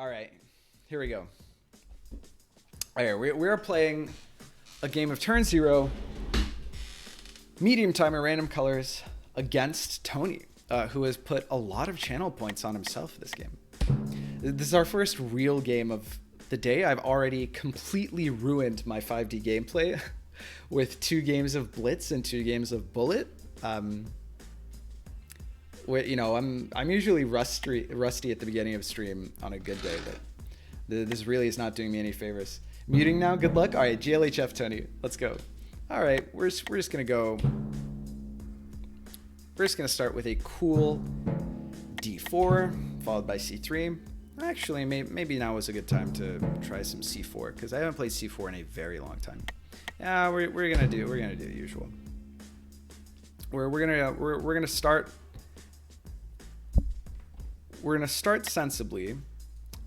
All right, here we go. All right, we're playing a game of Turn Zero, medium timer, random colors against Tony, who has put a lot of channel points on himself this game. This is our first real game of the day. I've already completely ruined my 5D gameplay with 2 games of Blitz and 2 games of Bullet. You know, I'm usually rusty at the beginning of stream on a good day, but this really is not doing me any favors. Muting now, good luck. All right, GLHF Tony, let's go. All right, we're just gonna go. We're just gonna start with a cool D4 followed by C3. Actually, maybe now is a good time to try some C4 because I haven't played C4 in a very long time. Yeah, we're gonna do the usual. We're gonna start. We're gonna start sensibly,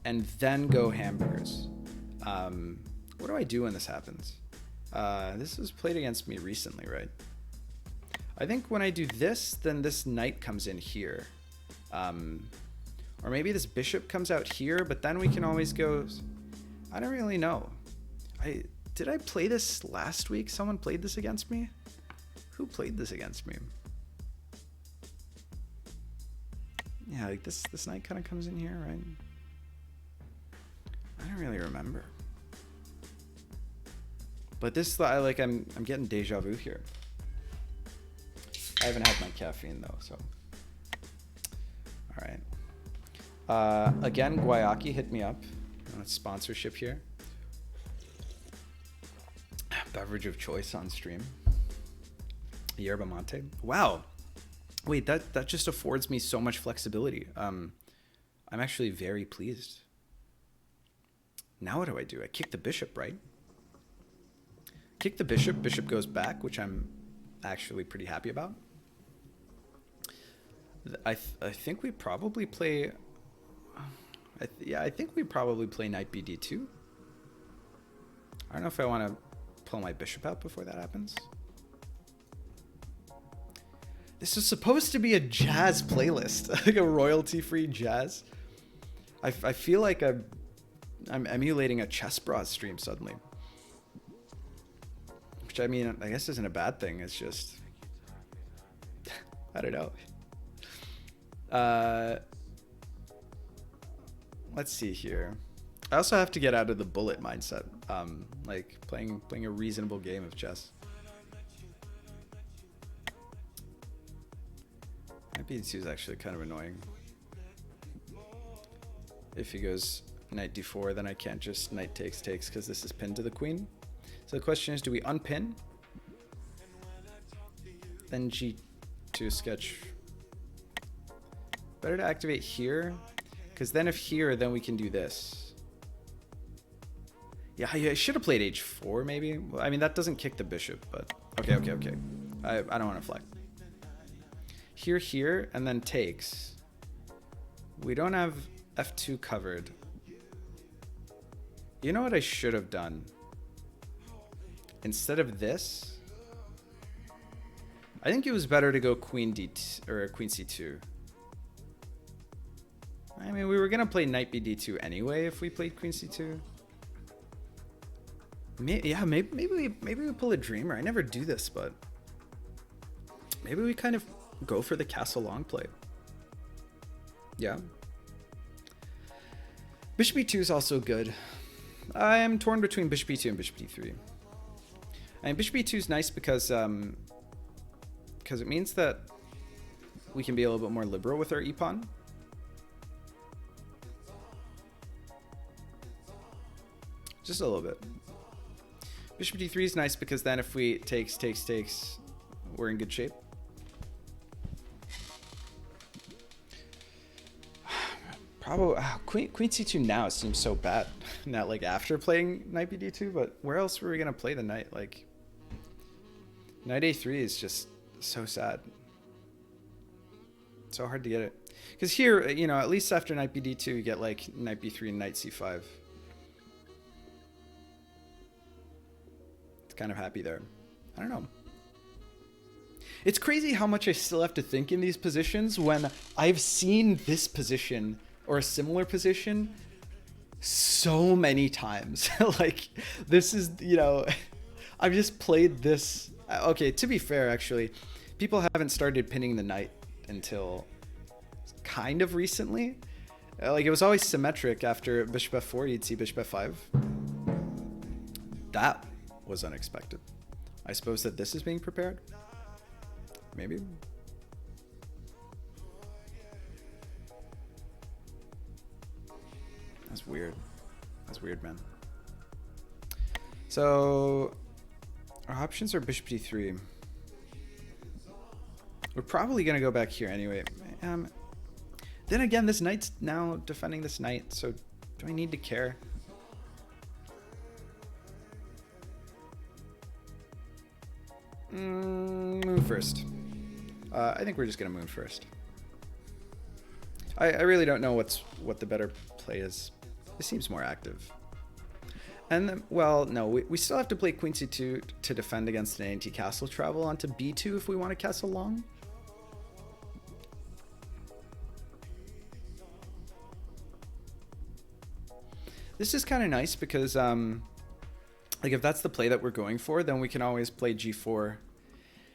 and then go hamburgers. What do I do when this happens? This was played against me recently, right? I think when I do this, then this knight comes in here. Or maybe this bishop comes out here, but then we can always go... I don't really know. Did I play this last week? Someone played this against me? Who played this against me? Yeah, like this knight kind of comes in here, right? I don't really remember. But this, I'm getting deja vu here. I haven't had my caffeine though, so. All right. Again, Guayaki hit me up on a sponsorship here. Beverage of choice on stream. Yerba mate. Wow. Wait, that just affords me so much flexibility. I'm actually very pleased. Now what do? I kick the bishop, right? Kick the bishop. Bishop goes back, which I'm actually pretty happy about. I think we probably play... I think we probably play knight bd2. I don't know if I want to pull my bishop out before that happens. This is supposed to be a jazz playlist, like a royalty-free jazz. I feel like I'm emulating a Chess Bros stream suddenly. Which, I mean, I guess isn't a bad thing. It's just... I don't know. Let's see here. I also have to get out of the bullet mindset. Like playing a reasonable game of chess. Knight b2 is actually kind of annoying. If he goes knight d4, then I can't just knight takes because this is pinned to the queen. So the question is, do we unpin? Then g2 sketch. Better to activate here, because then if here, then we can do this. Yeah, I should have played h4 maybe. Well, I mean, that doesn't kick the bishop, but okay. I don't want to flex. Here, and then takes. We don't have f2 covered. You know what I should have done? Instead of this, I think it was better to go queen d2 or queen c2. I mean, we were gonna play knight bd2 anyway if we played queen c2. Maybe we pull a dreamer. I never do this, but maybe we kind of go for the castle long play. Yeah. Bishop e2 is also good. I am torn between bishop e2 and bishop d3. And bishop e2 is nice because it means that we can be a little bit more liberal with our e-pawn. Just a little bit. Bishop d3 is nice because then if we takes, we're in good shape. Probably queen c2 now seems so bad. Not like after playing knight bd2, but where else were we gonna play the knight? Like knight a3 is just so sad. So hard to get it. Because here, you know, at least after knight bd2, you get like knight b3 and knight c5. It's kind of happy there. I don't know. It's crazy how much I still have to think in these positions when I've seen this position or a similar position so many times. Like, this is, you know, I've just played this. Okay, to be fair, actually, people haven't started pinning the knight until kind of recently. Like, it was always symmetric. After bishop f4, you'd see bishop f5. That was unexpected. I suppose that this is being prepared. Maybe. That's weird. That's weird, man. So our options are bishop d3. We're probably gonna go back here anyway. Then again, this knight's now defending this knight, so do I need to care? Moon first. I think we're just gonna moon first. I really don't know what the better play is. It seems more active. And then, well, no, we still have to play queen c2 to defend against an anti-castle travel onto b2 if we want to castle long. This is kind of nice because, like, if that's the play that we're going for, then we can always play g4,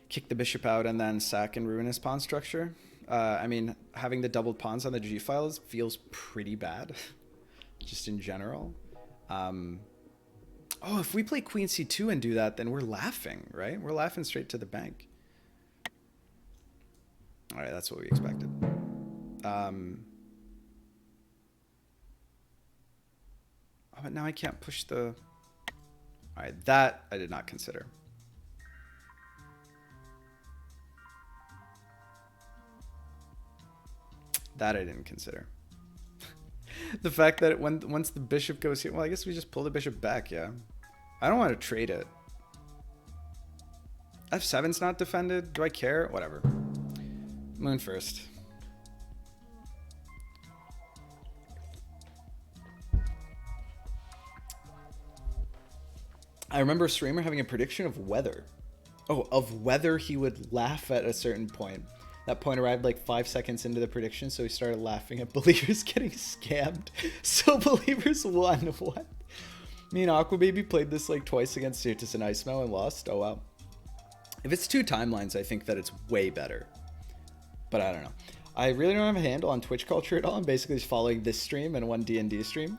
kick the bishop out, and then sack and ruin his pawn structure. I mean, having the doubled pawns on the g files feels pretty bad, just in general. Oh, if we play queen c2 and do that, then we're laughing, right? We're laughing straight to the bank. All right, that's what we expected. Oh, but now I can't push the... All right, that I did not consider. That I didn't consider. The fact that once the bishop goes here, well, I guess we just pull the bishop back, yeah. I don't want to trade it. F7's not defended. Do I care? Whatever. Moon first. I remember a streamer having a prediction of weather. Oh, of whether he would laugh at a certain point. That point arrived like 5 seconds into the prediction, so he started laughing at Believers getting scammed. So Believers won. What? Me and Aquababy played this like twice against Certus and Icemo and lost. Oh, wow. If it's 2 timelines, I think that it's way better. But I don't know. I really don't have a handle on Twitch culture at all. I'm basically just following this stream and one D&D stream.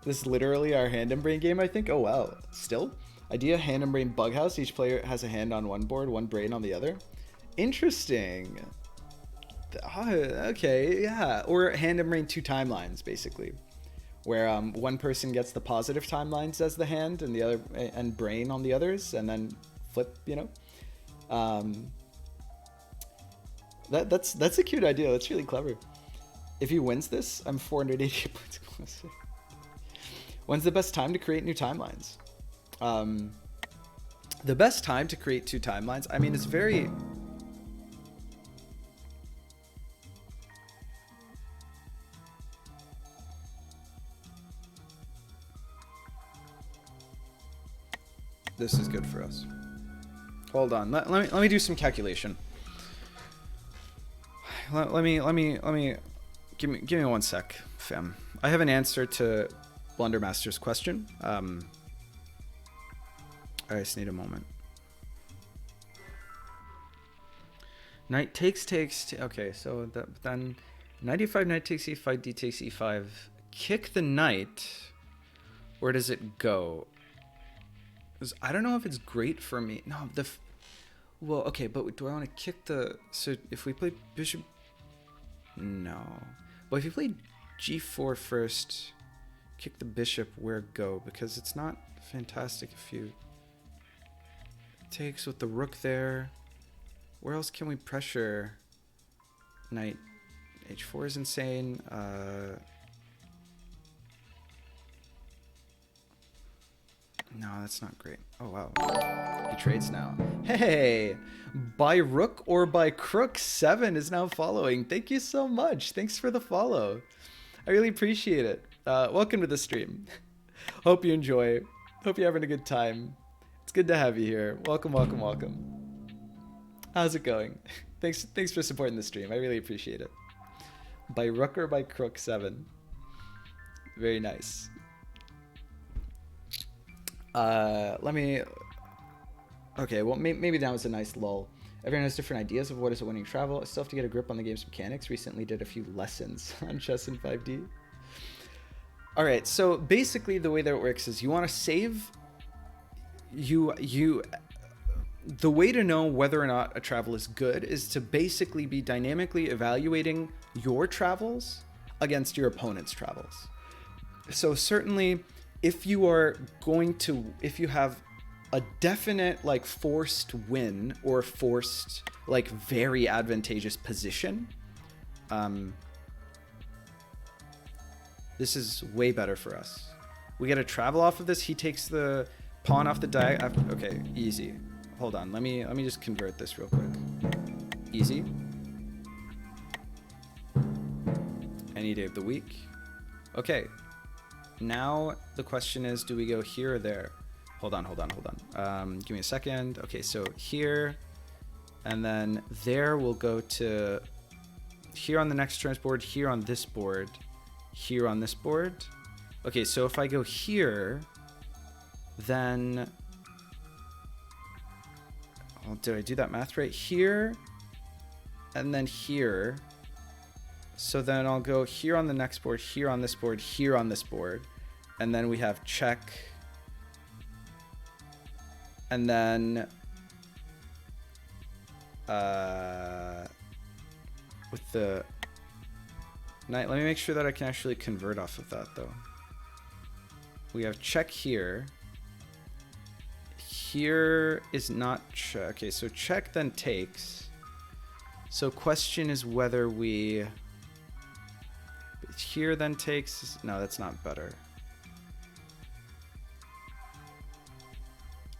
This is literally our hand and brain game, I think. Oh, wow. Still? Idea, hand and brain bug house. Each player has a hand on one board, one brain on the other. Interesting. Oh, okay, yeah. Or hand and brain 2 timelines, basically. Where one person gets the positive timelines as the hand and the other and brain on the others, and then flip, you know. That's a cute idea. That's really clever. If he wins this, I'm 480 points closer. When's the best time to create new timelines? The best time to create 2 timelines, I mean, it's very... This is good for us. Hold on. Let me do some calculation. Let me give me 1 sec, fam. I have an answer to Blundermaster's question. I just need a moment. Knight takes. Okay, so then 95 knight takes e5, d takes e5. Kick the knight. Where does it go? I don't know if it's great for me. No, well, okay, but do I want to kick the... So if we play bishop... No. But if you play g4 first, kick the bishop, where go? Because it's not fantastic if you... Takes with the rook there. Where else can we pressure? Knight h4 is insane. No, that's not great. Oh, wow. He trades now. Hey! By Rook or by Crook 7 is now following. Thank you so much. Thanks for the follow. I really appreciate it. Welcome to the stream. Hope you enjoy. Hope you're having a good time. It's good to have you here. Welcome, welcome, welcome. How's it going? Thanks for supporting the stream. I really appreciate it. By Rook or by Crook 7? Very nice. Let me. Okay, well, maybe that was a nice lull. Everyone has different ideas of what is a winning travel. I still have to get a grip on the game's mechanics. Recently did a few lessons on chess in 5D. All right, so basically the way that it works is you want to save. The way to know whether or not a travel is good is to basically be dynamically evaluating your travels against your opponent's travels. So certainly, if you have a definite like forced win or forced like very advantageous position, this is way better for us. We get a travel off of this. He takes the pawn off the diagonal. Okay, easy. Hold on. Let me just convert this real quick. Easy. Any day of the week. Okay. Now the question is, do we go here or there? Hold on. Give me a second. Okay, so here, and then there we'll go to here on the next turn's board, here on this board, here on this board. Okay, so if I go here, then... Oh, did I do that math right? Here, and then here. So then I'll go here on the next board, here on this board, here on this board. And then we have check. And then... with the knight, let me make sure that I can actually convert off of that, though. We have check here. Here is not check. Okay, so check then takes. So question is whether we... Here then takes... No, that's not better.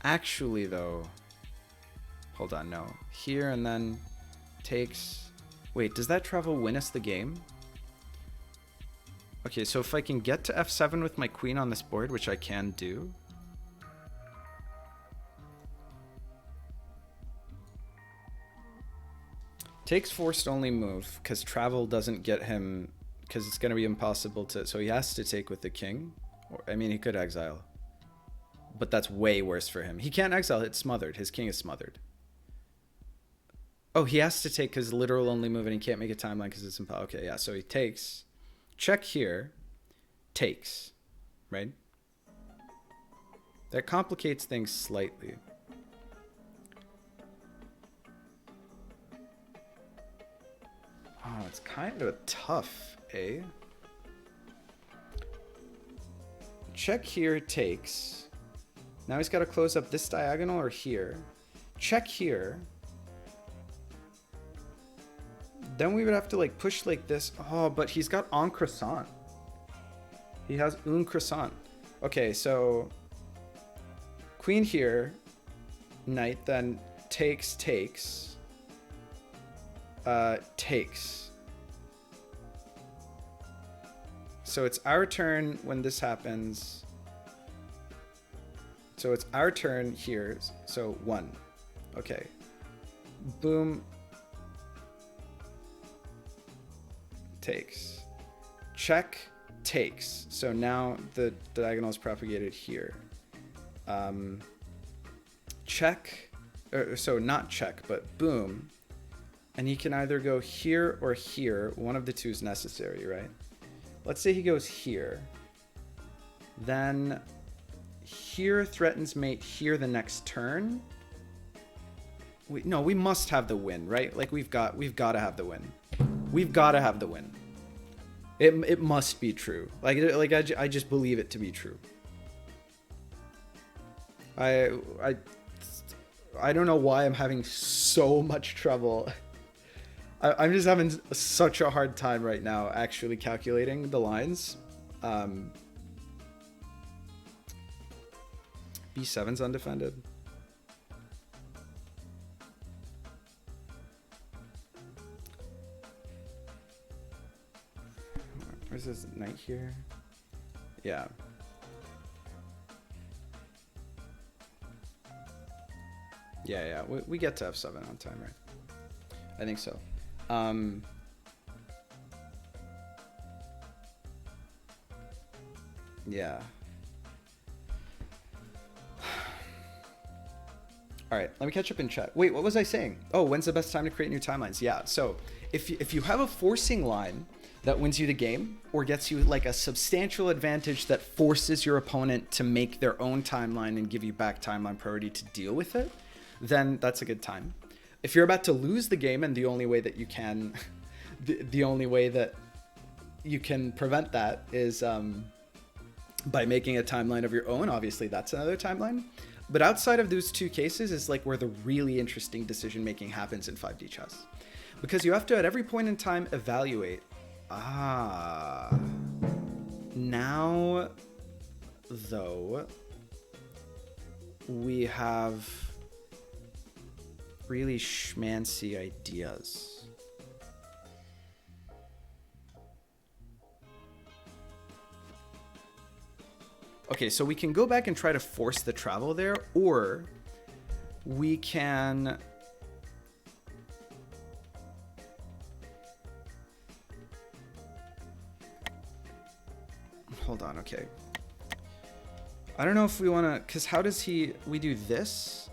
Actually, though... Hold on, no. Here and then takes... Wait, does that travel win us the game? Okay, so if I can get to f7 with my queen on this board, which I can do... Takes forced only move, because travel doesn't get him... Because it's going to be impossible to... So he has to take with the king. Or, I mean, he could exile. But that's way worse for him. He can't exile, it's smothered. His king is smothered. Oh, he has to take because literal only move and he can't make a timeline because it's impossible. Okay, yeah, so he takes. Check here. Takes. Right? That complicates things slightly. Oh, it's kind of tough, eh? Check here, takes. Now he's got to close up this diagonal or here. Check here. Then we would have to like push like this. Oh, but he's got un croissant. He has un croissant. Okay, so queen here, knight, then takes, takes. Takes. So it's our turn when this happens. So it's our turn here. So 1. Okay. Boom. Takes. Check. Takes. So now the diagonal is propagated here. Check. So not check, but boom. And he can either go here or here. One of the two is necessary, right? Let's say he goes here. Then here threatens mate here the next turn. We must have the win, right? Like we've got to have the win. We've got to have the win. It must be true. I just believe it to be true. I don't know why I'm having so much trouble. I'm just having such a hard time right now actually calculating the lines. B7's undefended. Where's this knight here? Yeah. Yeah. We get to F7 on time, right? I think so. Yeah. All right, let me catch up in chat. Wait, what was I saying? Oh, when's the best time to create new timelines? Yeah, so if you have a forcing line that wins you the game or gets you like a substantial advantage that forces your opponent to make their own timeline and give you back timeline priority to deal with it, then that's a good time. If you're about to lose the game and the only way that you can, the only way that you can prevent that is by making a timeline of your own, obviously that's another timeline. But outside of those two cases is like where the really interesting decision making happens in 5D chess. Because you have to at every point in time evaluate, now though we have really schmancy ideas. Okay, so we can go back and try to force the travel there, or we can hold on. Okay, I don't know if we want to, because how does we do this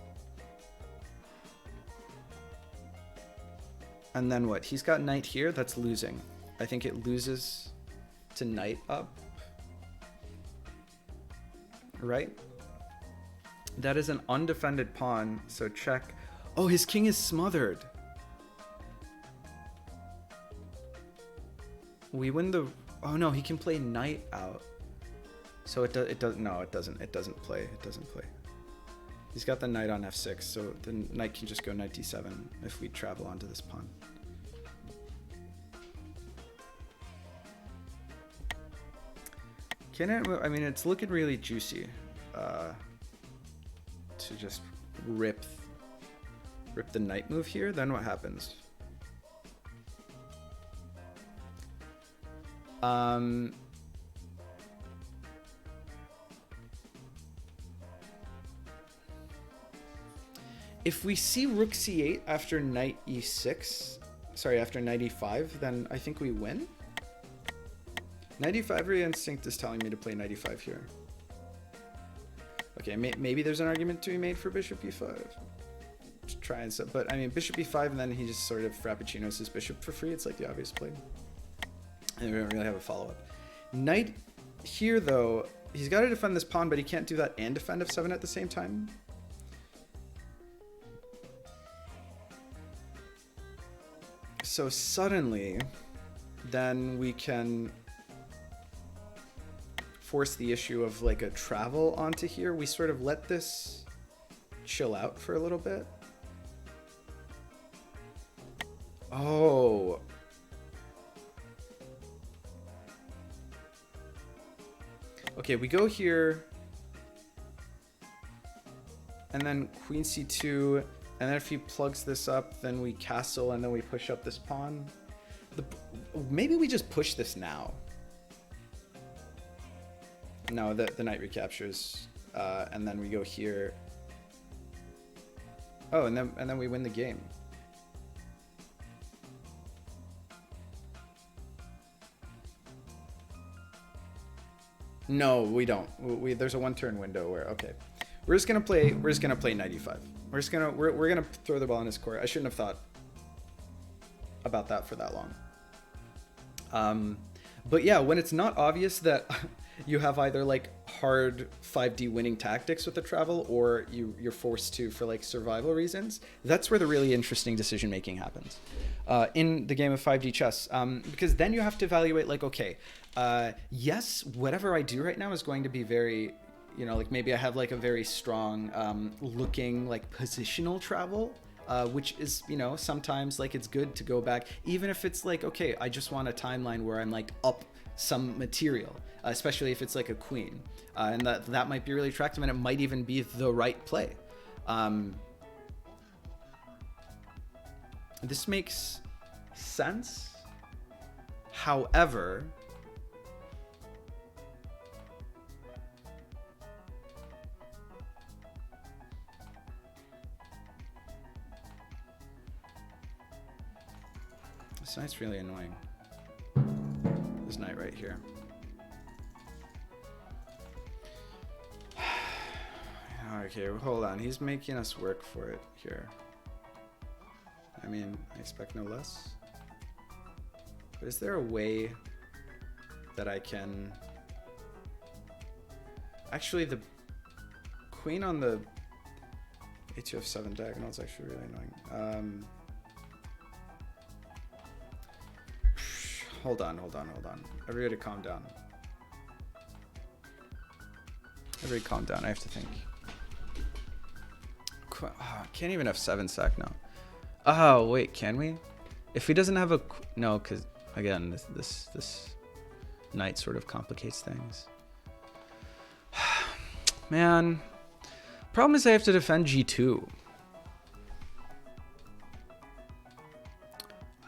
and then what? He's got knight here. That's losing. I think it loses to knight up. Right? That is an undefended pawn, so check. Oh, his king is smothered. We win the... Oh no, he can play knight out. So it does. No, it doesn't. It doesn't play. It doesn't play. He's got the knight on f6, so the knight can just go knight d7 if we travel onto this pawn. Can it? I mean, it's looking really juicy to just rip the knight move here. Then what happens? If we see rook c8 after knight e6, sorry, after knight e5, then I think we win. Knight e5 re-instinct is telling me to play knight e5 here. Okay, maybe there's an argument to be made for bishop e5. To try and set, but I mean bishop e5 and then he just sort of frappuccinos his bishop for free. It's like the obvious play. And we don't really have a follow-up. Knight here though, he's got to defend this pawn, but he can't do that and defend f7 at the same time. So suddenly, then we can force the issue of like a travel onto here. We sort of let this chill out for a little bit. Oh. Okay, we go here. And then queen c2. And then if he plugs this up, then we castle and then we push up this pawn. Maybe we just push this now. No, the knight recaptures, and then we go here. Oh, and then we win the game. No, we don't. There's a one-turn window where we're just gonna play knight e5. We're gonna throw the ball in his court. I shouldn't have thought about that for that long. But yeah, when it's not obvious that you have either like hard 5D winning tactics with the travel or you're forced to for like survival reasons, that's where the really interesting decision making happens in the game of 5D chess. Because then you have to evaluate like, okay, yes, whatever I do right now is going to be very, you know, like maybe I have like a very strong looking like positional travel. Which is, you know, sometimes like it's good to go back, even if it's like, okay, I just want a timeline where I'm like up some material, especially if it's like a queen, and that might be really attractive and it might even be the right play. This makes sense. However, this knight's really annoying. This knight right here. Okay, hold on. He's making us work for it here. I mean, I expect no less. But is there a way that I can... Actually, the queen on the a2f7 diagonal is actually really annoying. Hold on. Everybody calm down. Everybody calm down. I have to think. Can't even f7 sack now. Oh, wait, can we? If he doesn't have a... No, because, again, this knight sort of complicates things. Man. Problem is I have to defend g2.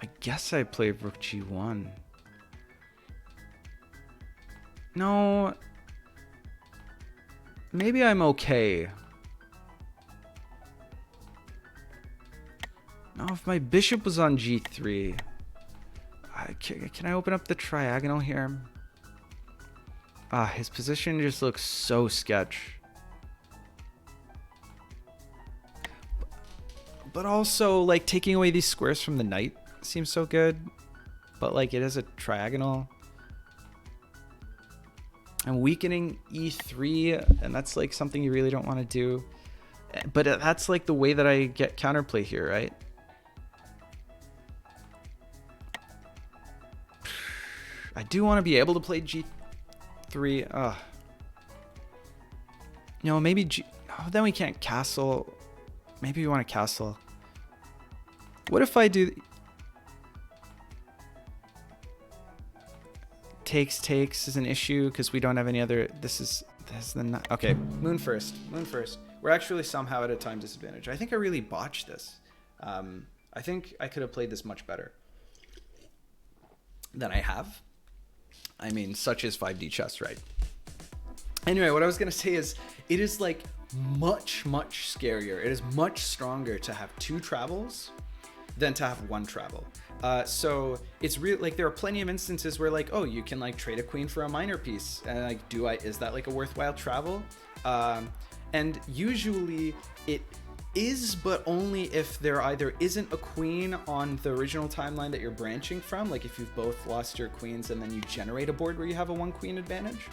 I guess I play rook g1. No. Maybe I'm okay. No, if my bishop was on g3. Can I open up the triagonal here? His position just looks so sketch. But also, like, taking away these squares from the knight seems so good. But, like, it is a triagonal. I'm weakening e3, and that's, like, something you really don't want to do. But that's, like, the way that I get counterplay here, right? I do want to be able to play g3. No, maybe then we can't castle. Maybe we want to castle. What if I do... Takes is an issue because we don't have any other... This is the... Okay, moon first. We're actually somehow at a time disadvantage. I think I really botched this. I think I could have played this much better than I have. I mean, such is 5D chess, right? Anyway, what I was going to say is, it is like much scarier. It is much stronger to have 2 travels than to have 1 travel. So it's really like, there are plenty of instances where, like, oh, you can like trade a queen for a minor piece, and like, is that like a worthwhile travel? And usually it is, but only if there either isn't a queen on the original timeline that you're branching from, like if you've both lost your queens and then you generate a board where you have a 1 queen advantage.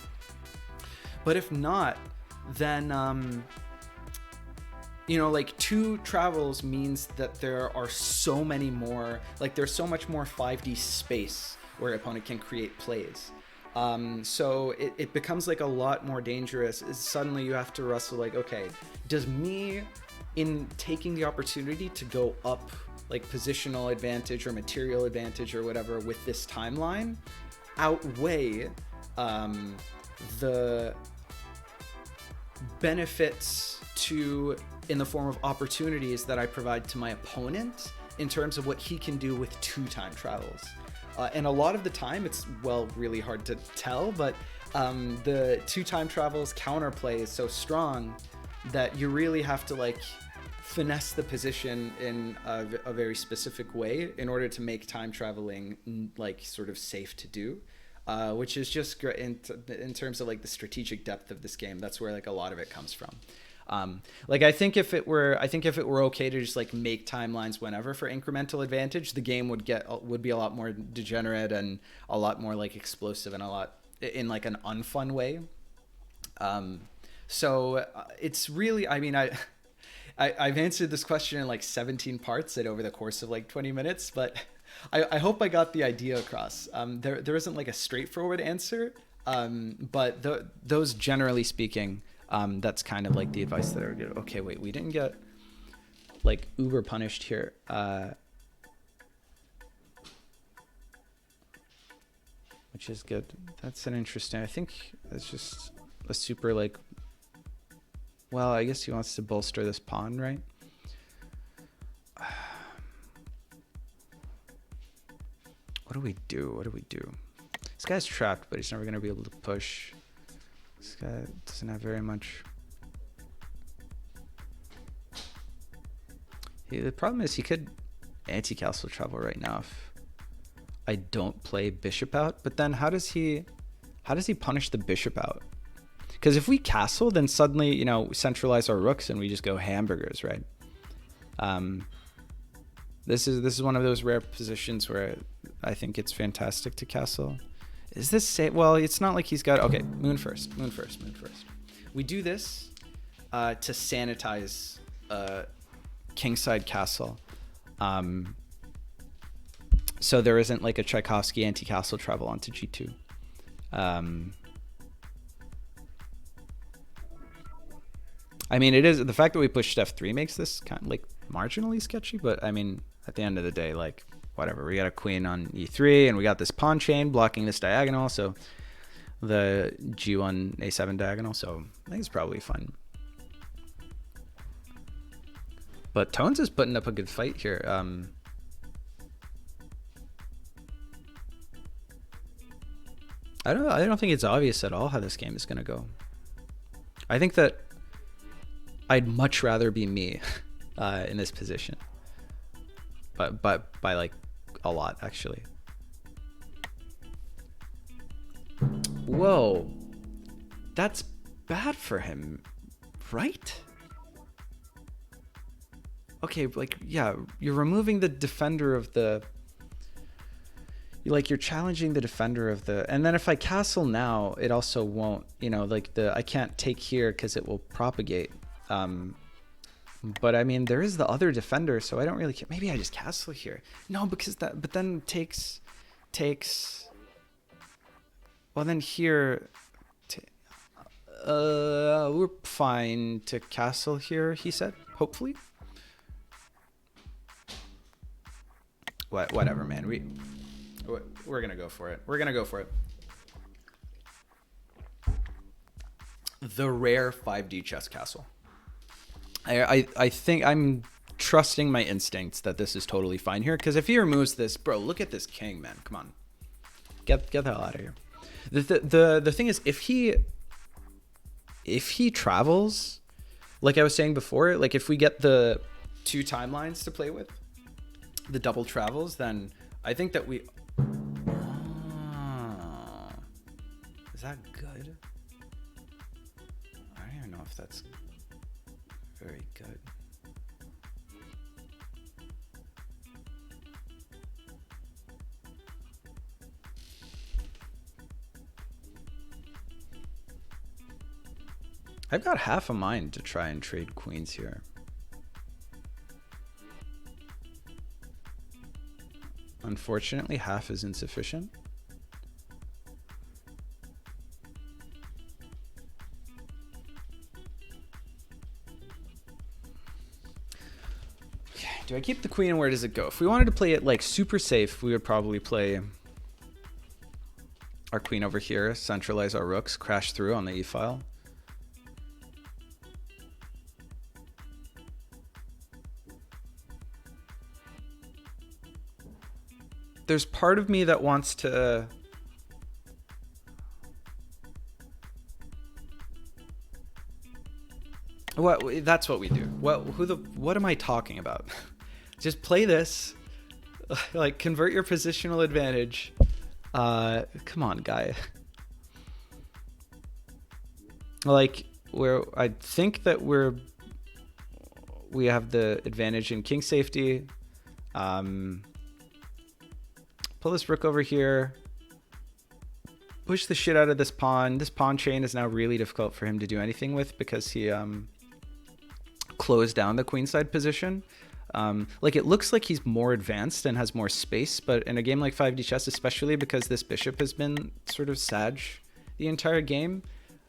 But if not, then you know, like 2 travels means that there are so many more, like there's so much more 5D space where your opponent can create plays. So it becomes like a lot more dangerous. Suddenly you have to wrestle like, okay, does me in taking the opportunity to go up like positional advantage or material advantage or whatever with this timeline outweigh the benefits to in the form of opportunities that I provide to my opponent in terms of what he can do with 2 time travels. And a lot of the time it's, well, really hard to tell, but the 2 time travels counterplay is so strong that you really have to like finesse the position in a very specific way in order to make time traveling like sort of safe to do, which is just great in terms of like the strategic depth of this game. That's where like a lot of it comes from. Like I think if it were okay to just like make timelines whenever for incremental advantage, the game would be a lot more degenerate and a lot more like explosive and a lot in like an unfun way. So it's really, I mean, I've answered this question in like 17 parts and over the course of like 20 minutes, but I hope I got the idea across. There isn't like a straightforward answer, but those generally speaking, that's kind of like the advice that I would give. Okay, wait, we didn't get like uber punished here. Which is good. That's an interesting, I think that's just a super like, well, I guess he wants to bolster this pawn, right? What do we do? This guy's trapped, but he's never going to be able to push. This guy doesn't have very much. The problem is he could anti-castle travel right now if I don't play bishop out. But then how does he punish the bishop out? Because if we castle, then suddenly, you know, centralize our rooks and we just go hamburgers, right? This is one of those rare positions where I think it's fantastic to castle. Is this say? Well, it's not like he's got. Okay, moon first, moon first, moon first. We do this to sanitize kingside castle, so there isn't like a Tchaikovsky anti-castle travel onto g2. I mean, it is the fact that we pushed f3 makes this kind of like marginally sketchy, but I mean, at the end of the day, like whatever. We got a queen on e3, and we got this pawn chain blocking this diagonal, so the g1 a7 diagonal. So I think it's probably fine. But Tones is putting up a good fight here. I don't think it's obvious at all how this game is gonna go. I think that I'd much rather be me in this position, but by like a lot actually. Whoa, that's bad for him, right? Okay, like yeah, you're removing the defender of the. Like you're challenging the defender of the, and then if I castle now, it also won't, you know, like I can't take here because it will propagate. But I mean, there is the other defender, so I don't really care. Maybe I just castle here. No, because that, but then takes, well then here, we're fine to castle here, he said, hopefully. Whatever, man, we're gonna go for it. We're gonna go for it. The rare 5D chess castle. I think I'm trusting my instincts that this is totally fine here, because if he removes this, bro, look at this king, man. Come on, get the hell out of here. The thing is, if he travels, like I was saying before, like if we get the 2 timelines to play with, the double travels, then I think that we. Is that good? I don't even know if that's very good. I've got half a mind to try and trade queens here. Unfortunately, half is insufficient. Okay, do I keep the queen and where does it go? If we wanted to play it like super safe, we would probably play our queen over here, centralize our rooks, crash through on the e-file. There's part of me that wants to that's what we do. What am I talking about? Just play this, like convert your positional advantage. Come on, guy. Like I think that we have the advantage in king safety. Pull this rook over here. Push the shit out of this pawn. This pawn chain is now really difficult for him to do anything with because he closed down the queenside position. Like it looks like he's more advanced and has more space, but in a game like 5D chess, especially because this bishop has been sort of sag the entire game,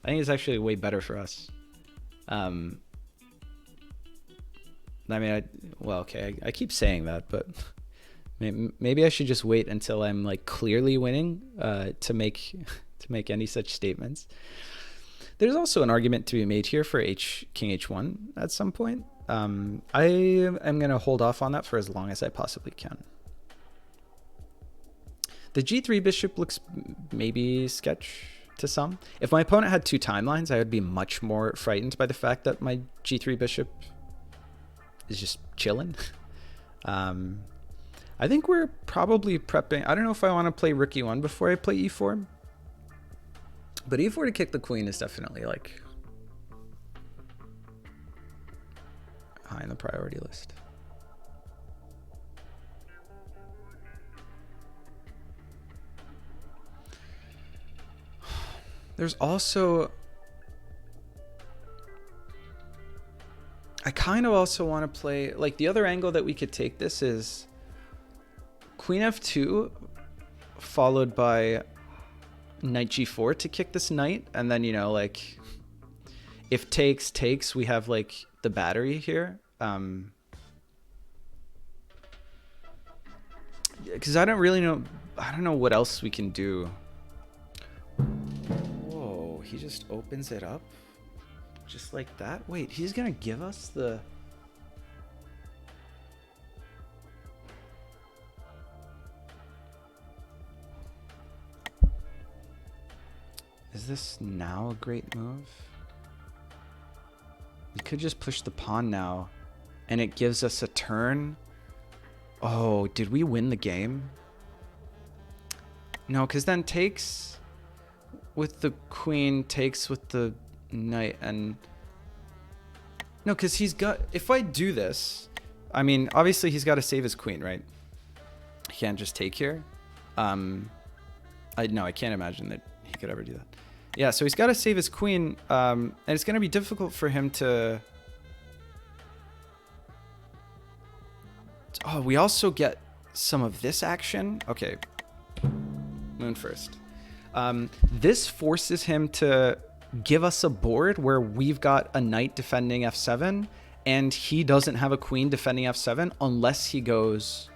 I think it's actually way better for us. I mean, I keep saying that, but maybe I should just wait until I'm like clearly winning to make any such statements. There's also an argument to be made here for king h1 at some point. I am going to hold off on that for as long as I possibly can. The g3 bishop looks maybe sketch to some. If my opponent had 2 timelines, I would be much more frightened by the fact that my g3 bishop is just chilling. I think we're probably prepping. I don't know if I want to play rook e1 before I play e4. But e4 to kick the queen is definitely like high in the priority list. There's also, I kind of also want to play, like the other angle that we could take this is queen f2 followed by knight g4 to kick this knight. And then, you know, like if takes, we have like the battery here. Because I don't know what else we can do. Whoa, he just opens it up just like that. Wait, he's gonna give us the... Is this now a great move? We could just push the pawn now and it gives us a turn. Oh, did we win the game? No, because then takes with the queen, takes with the knight, and... No, because he's got... If I do this, I mean, obviously he's got to save his queen, right? He can't just take here. No, I can't imagine that he could ever do that. Yeah, so he's got to save his queen, and it's going to be difficult for him to... Oh, we also get some of this action. Okay. Moon first. This forces him to give us a board where we've got a knight defending f7 and he doesn't have a queen defending f7 unless he goes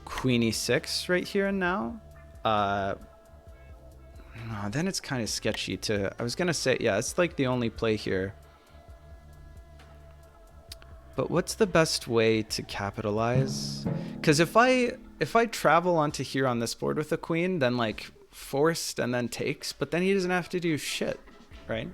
queen e6 right here and now. Then it's kind of sketchy to... I was gonna say, yeah, it's like the only play here. But what's the best way to capitalize? Because if I travel onto here on this board with a queen, then like forced and then takes, but then he doesn't have to do shit, right?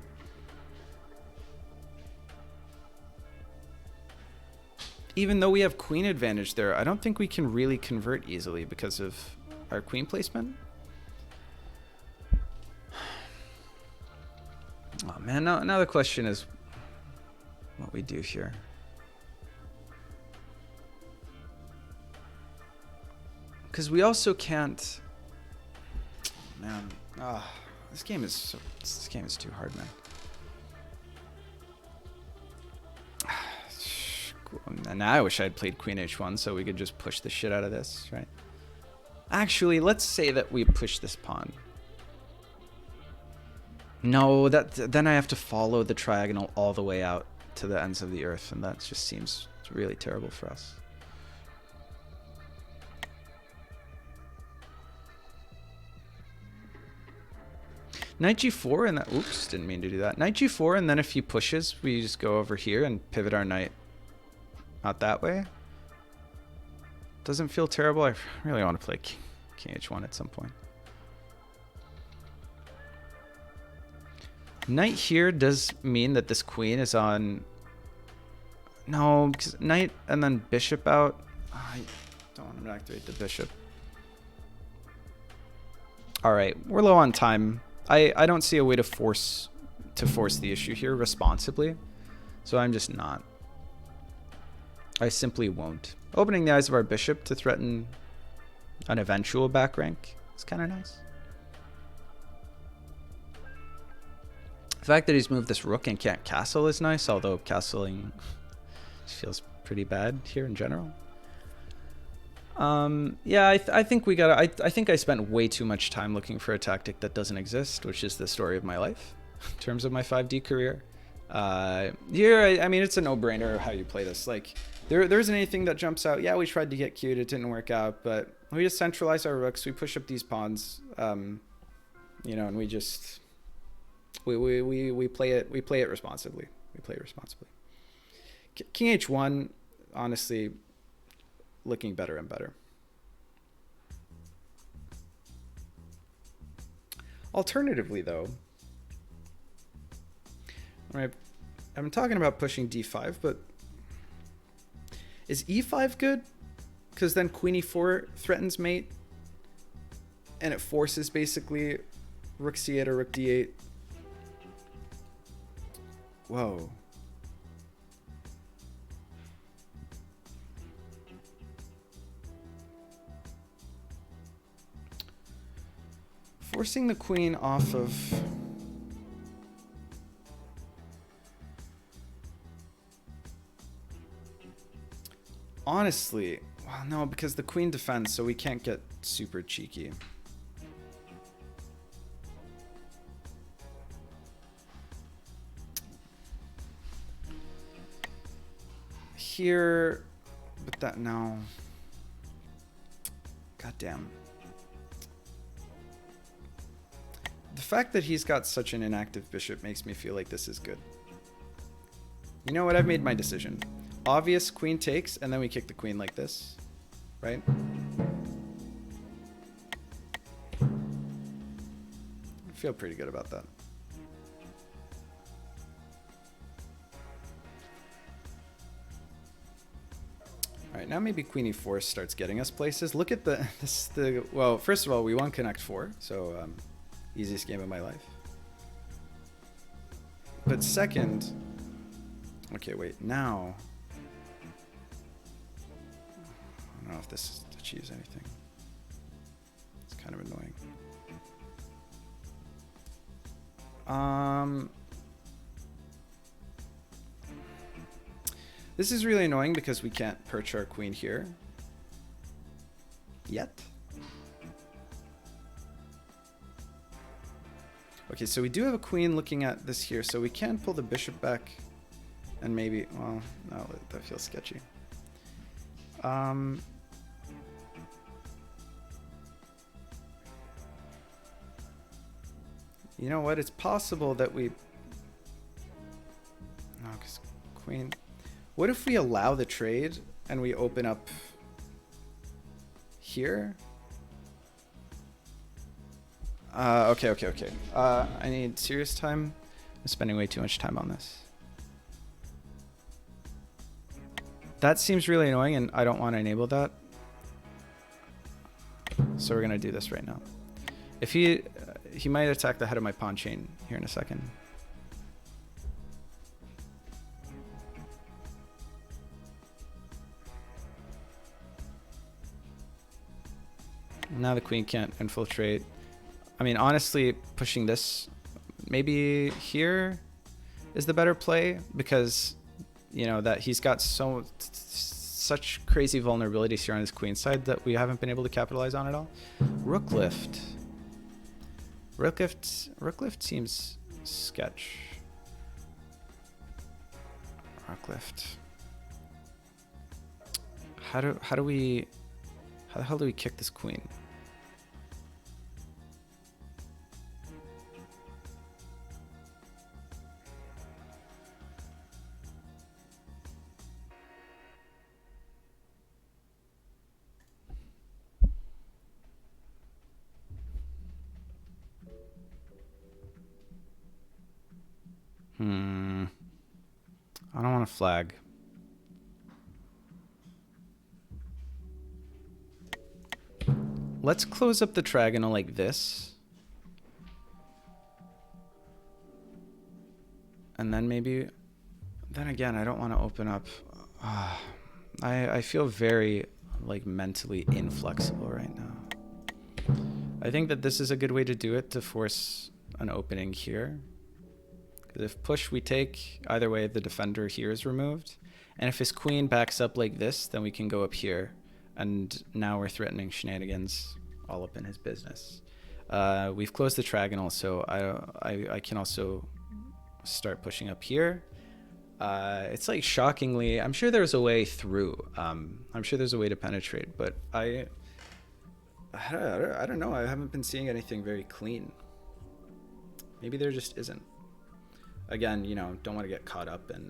Even though we have queen advantage there, I don't think we can really convert easily because of our queen placement. Oh man, now the question is what we do here. Because we also can't... Man, this game is too hard, man. And now I wish I'd played queen h1 so we could just push the shit out of this, right? Actually, let's say that we push this pawn. No, then I have to follow the triagonal all the way out to the ends of the earth, and that just seems really terrible for us. Knight g4 and that... Oops, didn't mean to do that. Knight g4, and then if he pushes, we just go over here and pivot our knight out that way. Doesn't feel terrible. I really want to play king h1 at some point. Knight here does mean that this queen is on... No, because knight and then bishop out. I don't want to activate the bishop. All right, we're low on time. I don't see a way to force the issue here responsibly, so I'm just not. I simply won't. Opening the eyes of our bishop to threaten an eventual back rank is kind of nice. The fact that he's moved this rook and can't castle is nice, although castling feels pretty bad here in general. Yeah, I think we gotta... I think I spent way too much time looking for a tactic that doesn't exist, which is the story of my life in terms of my 5D career. Here, I mean, it's a no-brainer how you play this. Like, there isn't anything that jumps out. Yeah, we tried to get cute, it didn't work out, but we just centralize our rooks, we push up these pawns, you know, and we just... We play it responsibly. We play it responsibly. King h1, honestly, looking better and better. Alternatively, though, right, I'm talking about pushing d5, but is e5 good? because then queen e4 threatens mate, and it forces basically rook c8 or rook d8. Whoa. Forcing the queen off of... Honestly, well, no, because the queen defends, so we can't get super cheeky. Here, but that, no. God damn. The fact that he's got such an inactive bishop makes me feel like this is good. You know what? I've made my decision. Obvious queen takes, and then we kick the queen like this, right? I feel pretty good about that. All right, now maybe queen e4 starts getting us places. Look at well, first of all, we won Connect 4, so easiest game of my life. But second, okay, wait, now, I don't know if this achieves anything. It's kind of annoying. This is really annoying because we can't perch our queen here yet. Okay, so we do have a queen looking at this here, so we can pull the bishop back and maybe, well, no, that feels sketchy. You know what? It's possible that we... No, because queen... What if we allow the trade and we open up here? Okay. I need serious time. I'm spending way too much time on this. That seems really annoying, and I don't want to enable that. So we're going to do this right now. If he might attack the head of my pawn chain here in a second. Now the queen can't infiltrate. I mean, honestly, pushing this maybe here is the better play, because you know that he's got such crazy vulnerabilities here on his queen side that we haven't been able to capitalize on at all. Rook lift. Rook lift seems sketch. Rook lift. How the hell do we kick this queen? I don't want to flag. Let's close up the trigonal like this. And then maybe... Then again, I don't want to open up... I feel very, like, mentally inflexible right now. I think that this is a good way to do it, to force an opening here. Because if push we take, either way the defender here is removed. And if his queen backs up like this, then we can go up here. And now we're threatening shenanigans all up in his business. We've closed the trigonal, so I can also start pushing up here. It's like shockingly, I'm sure there's a way through. I'm sure there's a way to penetrate, but I don't know. I haven't been seeing anything very clean. Maybe there just isn't. Again, you know, don't want to get caught up in...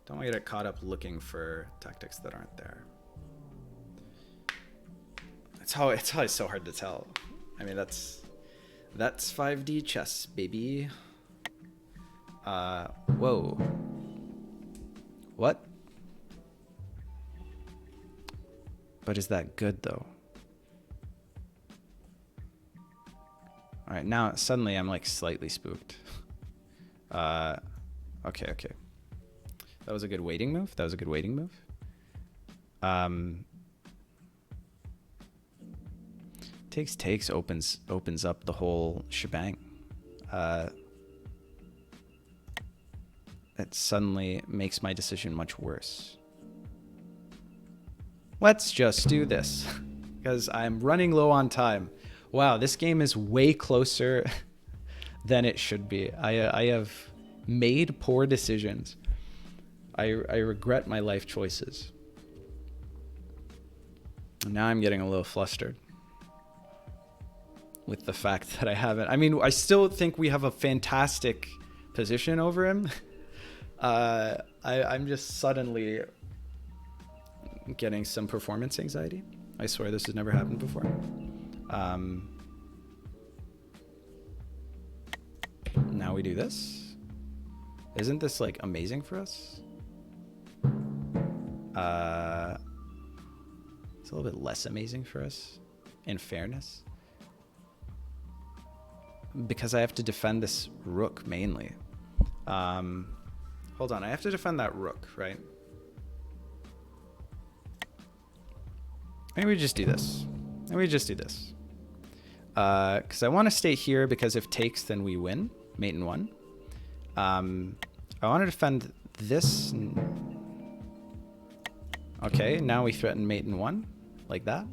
Don't want to get caught up looking for tactics that aren't there. It's always so hard to tell. I mean, that's 5D chess, baby. Whoa. What? But is that good though? All right, now suddenly I'm like slightly spooked. Okay. That was a good waiting move. Takes opens up the whole shebang. It suddenly makes my decision much worse. Let's just do this because I'm running low on time. Wow, this game is way closer than it should be. I have made poor decisions. I regret my life choices. And now I'm getting a little flustered with the fact that I haven't. I mean, I still think we have a fantastic position over him. I'm just suddenly getting some performance anxiety. I swear this has never happened before. Now we do this. Isn't this like amazing for us? It's a little bit less amazing for us, in fairness. Because I have to defend this rook mainly. Hold on, I have to defend that rook, right? Maybe we just do this. Because I want to stay here because if takes, then we win. Mate in 1. I want to defend this. Okay, now we threaten mate in 1, like that.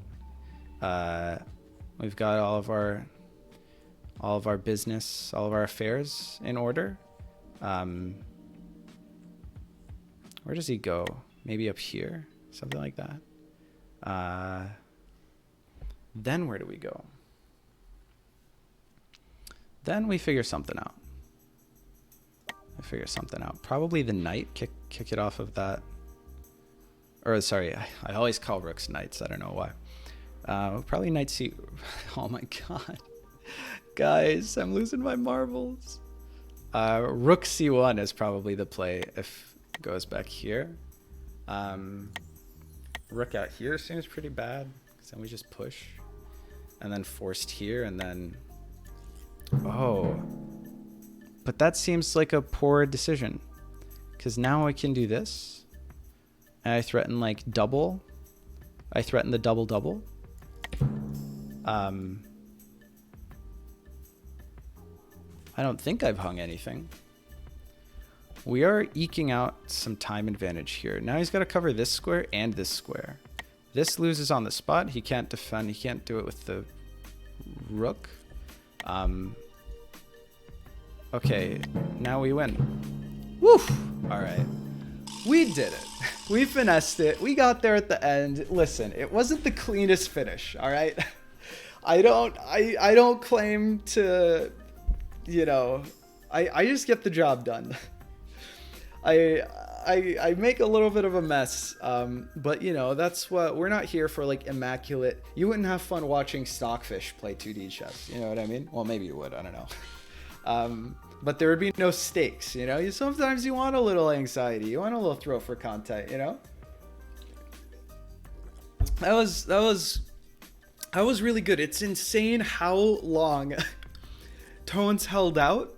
We've got all of our business, all of our affairs in order. Where does he go? Maybe up here, something like that. Then where do we go? Then we figure something out. Probably the knight. Kick it off of that. Or sorry, I always call rooks knights. I don't know why. Probably knight c. Oh my god, guys, I'm losing my marbles. Rook c1 is probably the play if it goes back here. Rook out here seems pretty bad because then we just push, and then forced here, and then. Oh, but that seems like a poor decision because now I can do this and I threaten like double. I threaten the double. I don't think I've hung anything. We are eking out some time advantage here. Now he's got to cover this square and this square. This loses on the spot. He can't defend. He can't do it with the rook. Okay, now we win. Woo! All right, we did it. We finessed it. We got there at the end. Listen, it wasn't the cleanest finish. All right, I don't claim to, I just get the job done. I make a little bit of a mess, but that's what we're not here for, like immaculate. You wouldn't have fun watching Stockfish play 2D chess, you know what I mean? Well, maybe you would, I don't know. But there would be no stakes, sometimes you want a little anxiety, you want a little thrill for content, that was really good. It's insane how long Tones held out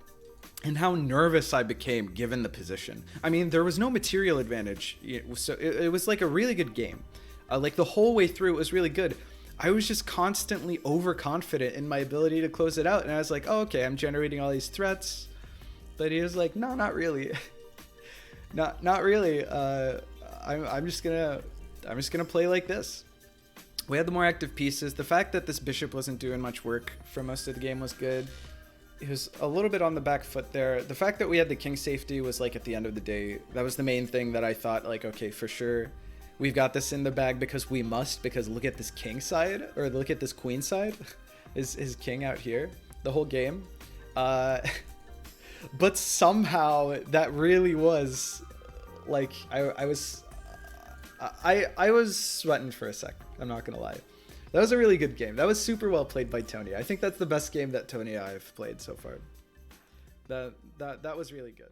and how nervous I became given the position. I mean, there was no material advantage, so it was like a really good game. Like the whole way through, it was really good. I was just constantly overconfident in my ability to close it out, and I was like, oh, okay, I'm generating all these threats. But he was like, no, not really. not really. I'm just gonna play like this. We had the more active pieces. The fact that this bishop wasn't doing much work for most of the game was good. He was a little bit on the back foot there. The fact that we had the king safety was like at the end of the day, that was the main thing that I thought like, okay, for sure, we've got this in the bag because we must, because look at this king side, or look at this queen side, his king out here, the whole game. But somehow that really was like, I was sweating for a sec. I'm not gonna lie. That was a really good game. That was super well played by Tony. I think that's the best game that Tony and I have played so far. That was really good.